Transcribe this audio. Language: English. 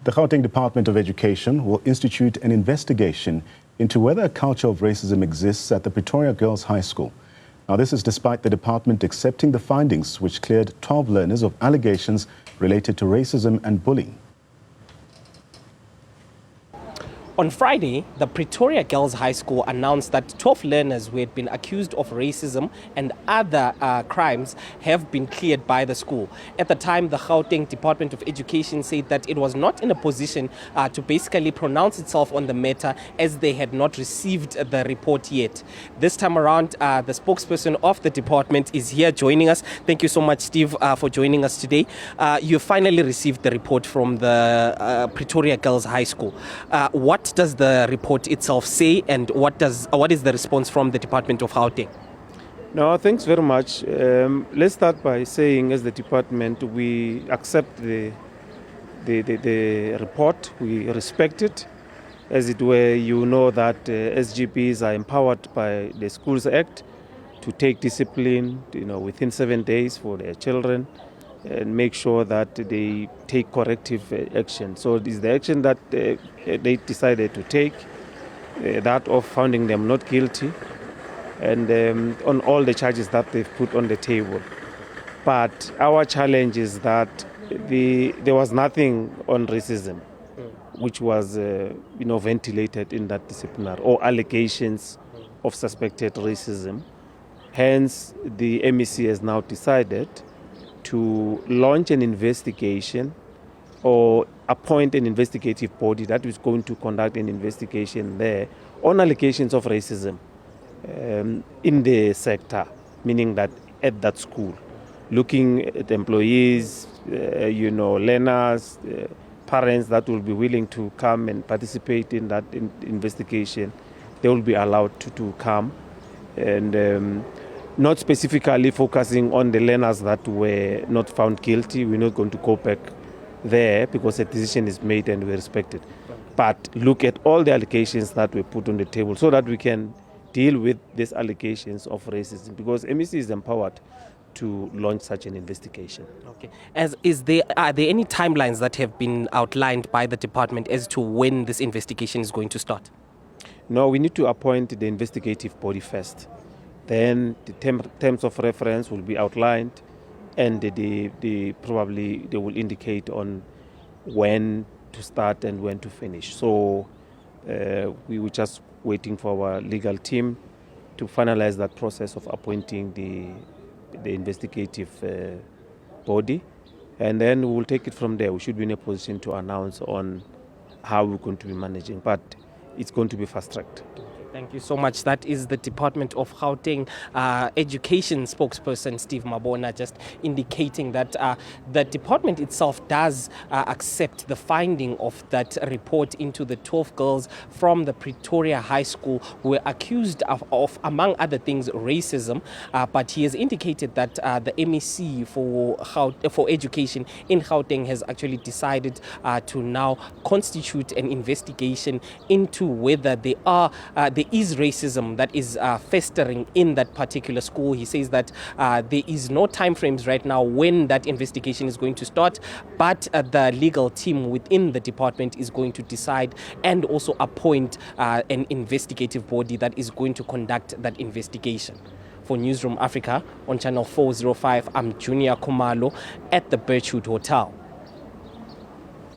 The Gauteng Department of Education will institute an investigation into whether a culture of racism exists at the Pretoria Girls High School. Now, this is despite the department accepting the findings, which cleared 12 learners of allegations related to racism and bullying. On Friday, the Pretoria Girls High School announced that 12 learners who had been accused of racism and other crimes have been cleared by the school. At the time, the Gauteng Department of Education said that it was not in a position to basically pronounce itself on the matter as they had not received the report yet. This time around, the spokesperson of the department is here joining us. Thank you so much, Steve, for joining us today. You finally received the report from the Pretoria Girls High School. What does the report itself say, and what is the response from the Department of Gauteng? No, thanks very much. Let's start by saying, as the department, we accept the report. We respect it. As it were, you know that SGPs are empowered by the Schools Act to take discipline, within 7 days for their children, and make sure that they take corrective action. So it is the action that they decided to take, that of finding them not guilty, and on all the charges that they've put on the table. But our challenge is that there was nothing on racism which was ventilated in that disciplinary, or allegations of suspected racism. Hence, the MEC has now decided to launch an investigation or appoint an investigative body that is going to conduct an investigation there on allegations of racism in the sector, meaning that at that school, looking at employees, learners, parents that will be willing to come and participate in that investigation. They will be allowed to come, and not specifically focusing on the learners that were not found guilty. We're not going to go back there because a decision is made and we respect it. But look at all the allegations that were put on the table so that we can deal with these allegations of racism, because MEC is empowered to launch such an investigation. Okay. Are there any timelines that have been outlined by the department as to when this investigation is going to start? No, we need to appoint the investigative body first. Then the terms of reference will be outlined, and probably they will indicate on when to start and when to finish. So we were just waiting for our legal team to finalize that process of appointing the investigative body, and then we will take it from there. We should be in a position to announce on how we're going to be managing, but it's going to be fast-tracked. Thank you so much. That is the Department of Gauteng Education spokesperson, Steve Mabona, just indicating that the department itself does accept the finding of that report into the 12 girls from the Pretoria High School who were accused of among other things, racism. But he has indicated that the MEC for education in Gauteng has actually decided to now constitute an investigation into whether there is racism that is festering in that particular school. He says that there is no time frames right now when that investigation is going to start, but the legal team within the department is going to decide and also appoint an investigative body that is going to conduct that investigation. For Newzroom Afrika on channel 405, I'm JUniour Khumalo at the Birchwood Hotel.